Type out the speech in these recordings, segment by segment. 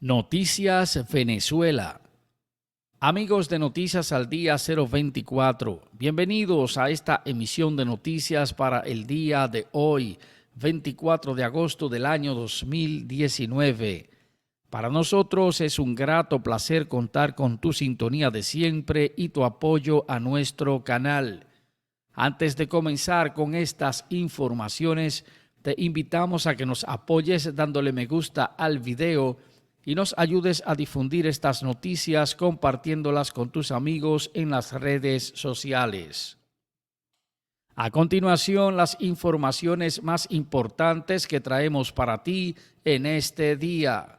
Noticias Venezuela. Amigos de Noticias al Día 024, bienvenidos a esta emisión de noticias para el día de hoy, 24 de agosto del año 2019. Para nosotros es un grato placer contar con tu sintonía de siempre y tu apoyo a nuestro canal. Antes de comenzar con estas informaciones, te invitamos a que nos apoyes dándole me gusta al video y nos ayudes a difundir estas noticias compartiéndolas con tus amigos en las redes sociales. A continuación, las informaciones más importantes que traemos para ti en este día.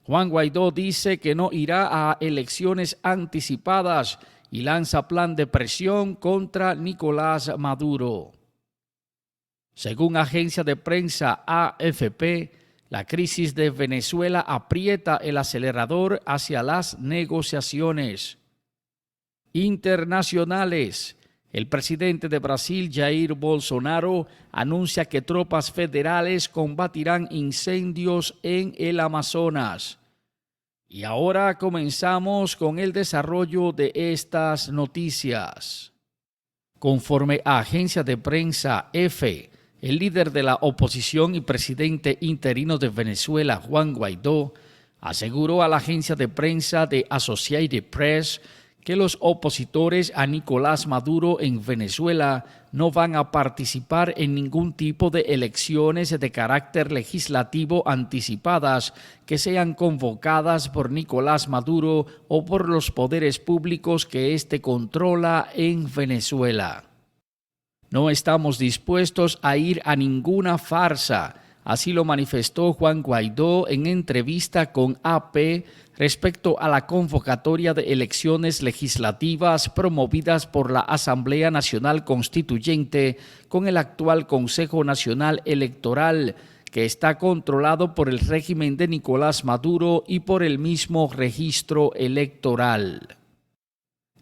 Juan Guaidó dice que no irá a elecciones anticipadas y lanza plan de presión contra Nicolás Maduro. Según agencia de prensa AFP, la crisis de Venezuela aprieta el acelerador hacia las negociaciones internacionales. El presidente de Brasil, Jair Bolsonaro, anuncia que tropas federales combatirán incendios en el Amazonas. Y ahora comenzamos con el desarrollo de estas noticias. Conforme a agencia de prensa EFE, el líder de la oposición y presidente interino de Venezuela, Juan Guaidó, aseguró a la agencia de prensa de Associated Press que los opositores a Nicolás Maduro en Venezuela no van a participar en ningún tipo de elecciones de carácter legislativo anticipadas que sean convocadas por Nicolás Maduro o por los poderes públicos que éste controla en Venezuela. No estamos dispuestos a ir a ninguna farsa, así lo manifestó Juan Guaidó en entrevista con AP respecto a la convocatoria de elecciones legislativas promovidas por la Asamblea Nacional Constituyente con el actual Consejo Nacional Electoral, que está controlado por el régimen de Nicolás Maduro y por el mismo registro electoral.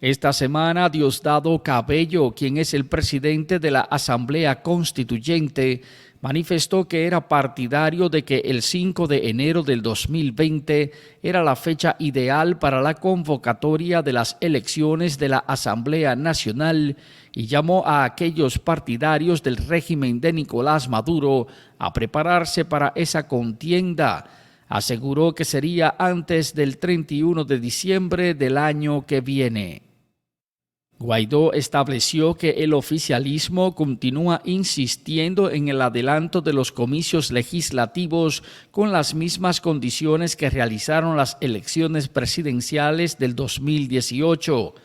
Esta semana, Diosdado Cabello, quien es el presidente de la Asamblea Constituyente, manifestó que era partidario de que el 5 de enero del 2020 era la fecha ideal para la convocatoria de las elecciones de la Asamblea Nacional y llamó a aquellos partidarios del régimen de Nicolás Maduro a prepararse para esa contienda. Aseguró que sería antes del 31 de diciembre del año que viene. Guaidó estableció que el oficialismo continúa insistiendo en el adelanto de los comicios legislativos con las mismas condiciones que realizaron las elecciones presidenciales del 2018.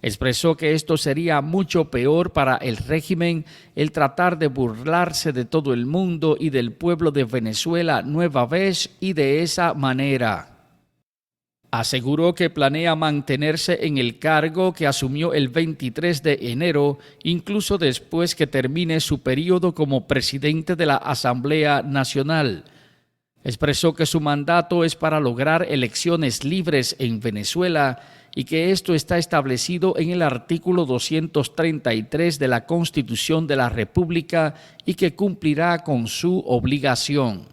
Expresó que esto sería mucho peor para el régimen el tratar de burlarse de todo el mundo y del pueblo de Venezuela nueva vez y de esa manera. Aseguró que planea mantenerse en el cargo que asumió el 23 de enero, incluso después que termine su periodo como presidente de la Asamblea Nacional. Expresó que su mandato es para lograr elecciones libres en Venezuela y que esto está establecido en el artículo 233 de la Constitución de la República y que cumplirá con su obligación.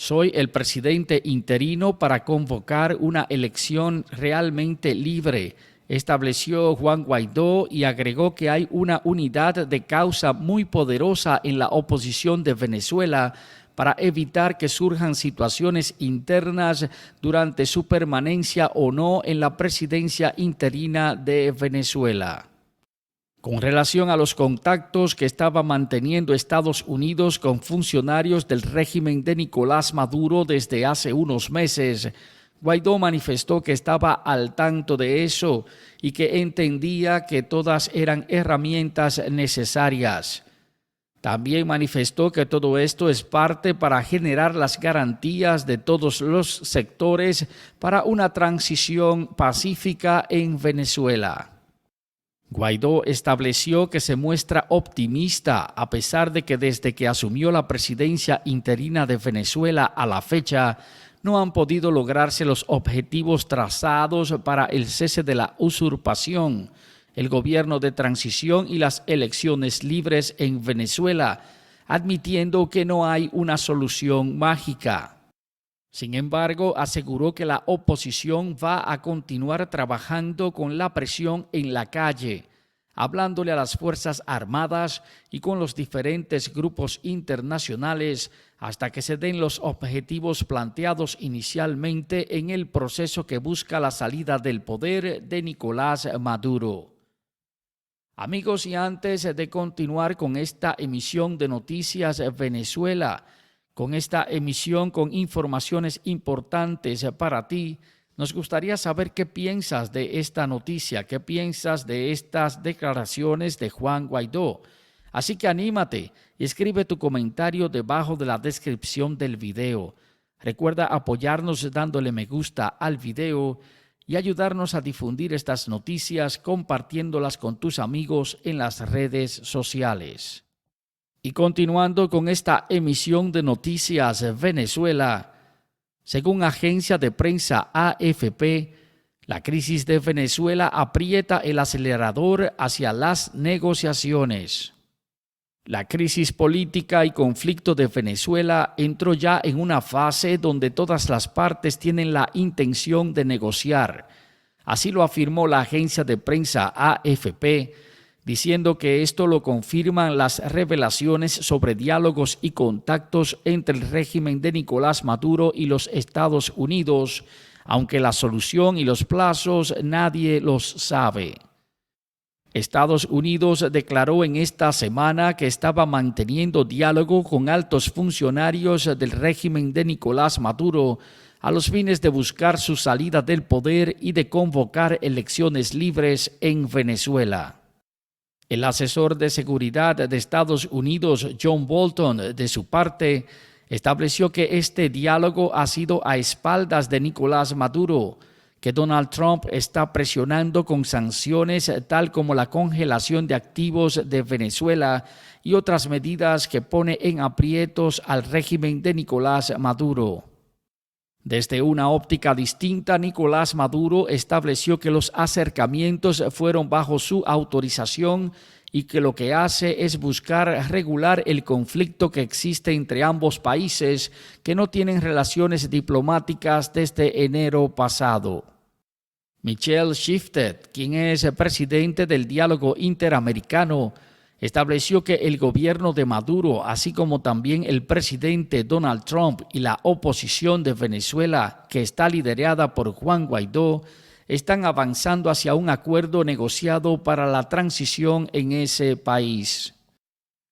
Soy el presidente interino para convocar una elección realmente libre, estableció Juan Guaidó y agregó que hay una unidad de causa muy poderosa en la oposición de Venezuela para evitar que surjan situaciones internas durante su permanencia o no en la presidencia interina de Venezuela. Con relación a los contactos que estaba manteniendo Estados Unidos con funcionarios del régimen de Nicolás Maduro desde hace unos meses, Guaidó manifestó que estaba al tanto de eso y que entendía que todas eran herramientas necesarias. También manifestó que todo esto es parte para generar las garantías de todos los sectores para una transición pacífica en Venezuela. Guaidó estableció que se muestra optimista a pesar de que desde que asumió la presidencia interina de Venezuela a la fecha no han podido lograrse los objetivos trazados para el cese de la usurpación, el gobierno de transición y las elecciones libres en Venezuela, admitiendo que no hay una solución mágica. Sin embargo, aseguró que la oposición va a continuar trabajando con la presión en la calle, hablándole a las Fuerzas Armadas y con los diferentes grupos internacionales hasta que se den los objetivos planteados inicialmente en el proceso que busca la salida del poder de Nicolás Maduro. Amigos, y antes de continuar con esta emisión de Noticias Venezuela, con esta emisión con informaciones importantes para ti, nos gustaría saber qué piensas de esta noticia, qué piensas de estas declaraciones de Juan Guaidó. Así que anímate y escribe tu comentario debajo de la descripción del video. Recuerda apoyarnos dándole me gusta al video y ayudarnos a difundir estas noticias compartiéndolas con tus amigos en las redes sociales. Y continuando con esta emisión de Noticias Venezuela, según agencia de prensa AFP, la crisis de Venezuela aprieta el acelerador hacia las negociaciones. La crisis política y conflicto de Venezuela entró ya en una fase donde todas las partes tienen la intención de negociar. Así lo afirmó la agencia de prensa AFP, diciendo que esto lo confirman las revelaciones sobre diálogos y contactos entre el régimen de Nicolás Maduro y los Estados Unidos, aunque la solución y los plazos nadie los sabe. Estados Unidos declaró en esta semana que estaba manteniendo diálogo con altos funcionarios del régimen de Nicolás Maduro a los fines de buscar su salida del poder y de convocar elecciones libres en Venezuela. El asesor de seguridad de Estados Unidos, John Bolton, de su parte, estableció que este diálogo ha sido a espaldas de Nicolás Maduro, que Donald Trump está presionando con sanciones tal como la congelación de activos de Venezuela y otras medidas que pone en aprietos al régimen de Nicolás Maduro. Desde una óptica distinta, Nicolás Maduro estableció que los acercamientos fueron bajo su autorización y que lo que hace es buscar regular el conflicto que existe entre ambos países que no tienen relaciones diplomáticas desde enero pasado. Michelle Shifted, quien es presidente del Diálogo Interamericano, estableció que el gobierno de Maduro, así como también el presidente Donald Trump y la oposición de Venezuela, que está liderada por Juan Guaidó, están avanzando hacia un acuerdo negociado para la transición en ese país.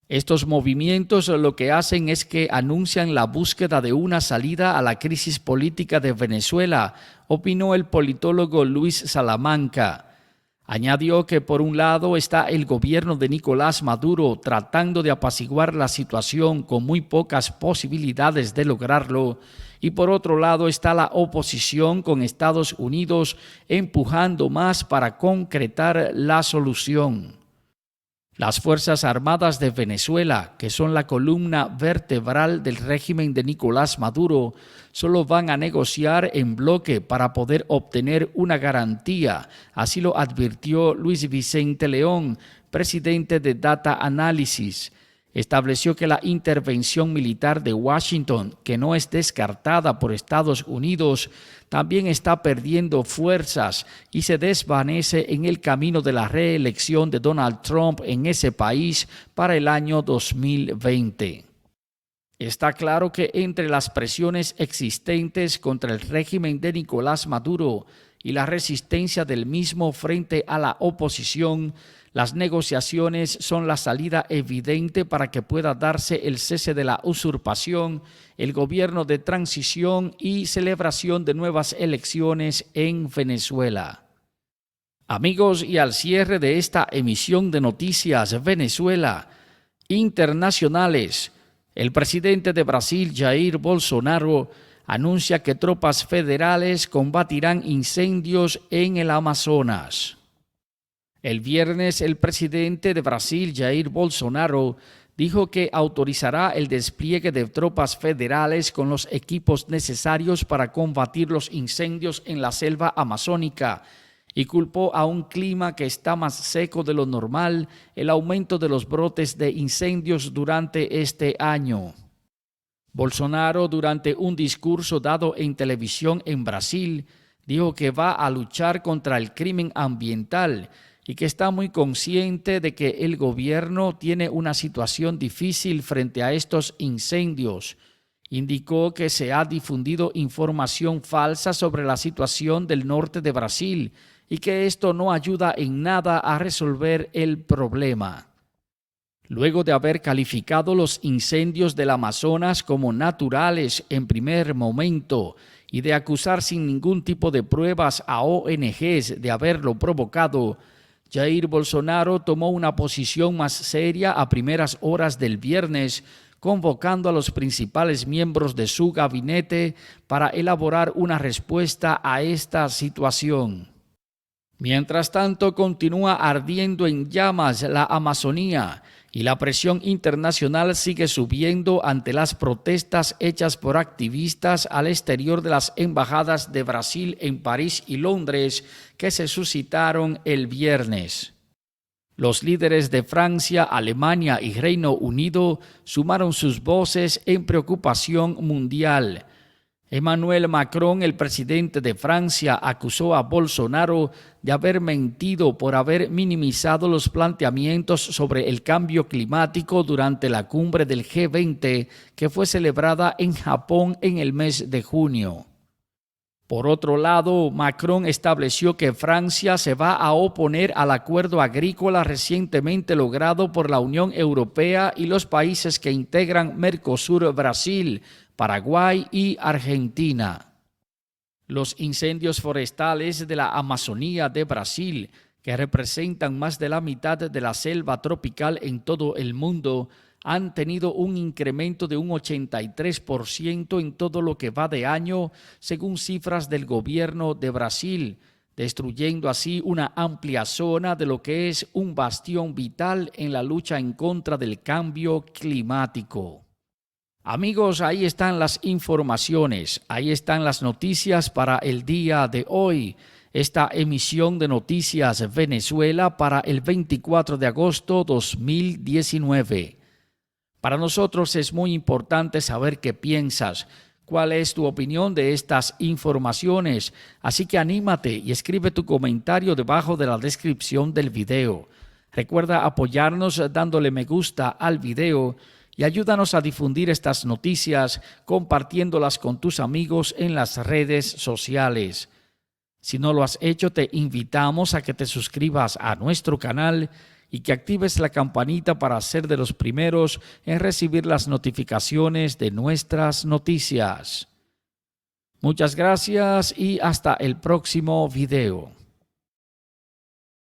Estos movimientos lo que hacen es que anuncian la búsqueda de una salida a la crisis política de Venezuela, opinó el politólogo Luis Salamanca. Añadió que por un lado está el gobierno de Nicolás Maduro tratando de apaciguar la situación con muy pocas posibilidades de lograrlo, y por otro lado está la oposición con Estados Unidos empujando más para concretar la solución. Las Fuerzas Armadas de Venezuela, que son la columna vertebral del régimen de Nicolás Maduro, solo van a negociar en bloque para poder obtener una garantía. Así lo advirtió Luis Vicente León, presidente de Data Analysis. Estableció que la intervención militar de Washington, que no es descartada por Estados Unidos, también está perdiendo fuerzas y se desvanece en el camino de la reelección de Donald Trump en ese país para el año 2020. Está claro que entre las presiones existentes contra el régimen de Nicolás Maduro y la resistencia del mismo frente a la oposición, las negociaciones son la salida evidente para que pueda darse el cese de la usurpación, el gobierno de transición y celebración de nuevas elecciones en Venezuela. Amigos, y al cierre de esta emisión de Noticias Venezuela Internacionales, el presidente de Brasil, Jair Bolsonaro, anuncia que tropas federales combatirán incendios en el Amazonas. El viernes, el presidente de Brasil, Jair Bolsonaro, dijo que autorizará el despliegue de tropas federales con los equipos necesarios para combatir los incendios en la selva amazónica y culpó a un clima que está más seco de lo normal el aumento de los brotes de incendios durante este año. Bolsonaro, durante un discurso dado en televisión en Brasil, dijo que va a luchar contra el crimen ambiental y que está muy consciente de que el gobierno tiene una situación difícil frente a estos incendios. Indicó que se ha difundido información falsa sobre la situación del norte de Brasil y que esto no ayuda en nada a resolver el problema. Luego de haber calificado los incendios del Amazonas como naturales en primer momento y de acusar sin ningún tipo de pruebas a ONGs de haberlo provocado, Jair Bolsonaro tomó una posición más seria a primeras horas del viernes, convocando a los principales miembros de su gabinete para elaborar una respuesta a esta situación. Mientras tanto, continúa ardiendo en llamas la Amazonía y la presión internacional sigue subiendo ante las protestas hechas por activistas al exterior de las embajadas de Brasil en París y Londres que se suscitaron el viernes. Los líderes de Francia, Alemania y Reino Unido sumaron sus voces en preocupación mundial. Emmanuel Macron, el presidente de Francia, acusó a Bolsonaro de haber mentido por haber minimizado los planteamientos sobre el cambio climático durante la cumbre del G20 que fue celebrada en Japón en el mes de junio. Por otro lado, Macron estableció que Francia se va a oponer al acuerdo agrícola recientemente logrado por la Unión Europea y los países que integran Mercosur, Brasil, Paraguay y Argentina. Los incendios forestales de la Amazonía de Brasil, que representan más de la mitad de la selva tropical en todo el mundo, han tenido un incremento de un 83% en todo lo que va de año, según cifras del gobierno de Brasil, destruyendo así una amplia zona de lo que es un bastión vital en la lucha en contra del cambio climático. Amigos, ahí están las informaciones, ahí están las noticias para el día de hoy. Esta emisión de Noticias Venezuela para el 24 de agosto 2019. Para nosotros es muy importante saber qué piensas, cuál es tu opinión de estas informaciones, así que anímate y escribe tu comentario debajo de la descripción del video. Recuerda apoyarnos dándole me gusta al video y ayúdanos a difundir estas noticias compartiéndolas con tus amigos en las redes sociales. Si no lo has hecho, te invitamos a que te suscribas a nuestro canal y que actives la campanita para ser de los primeros en recibir las notificaciones de nuestras noticias. Muchas gracias y hasta el próximo video.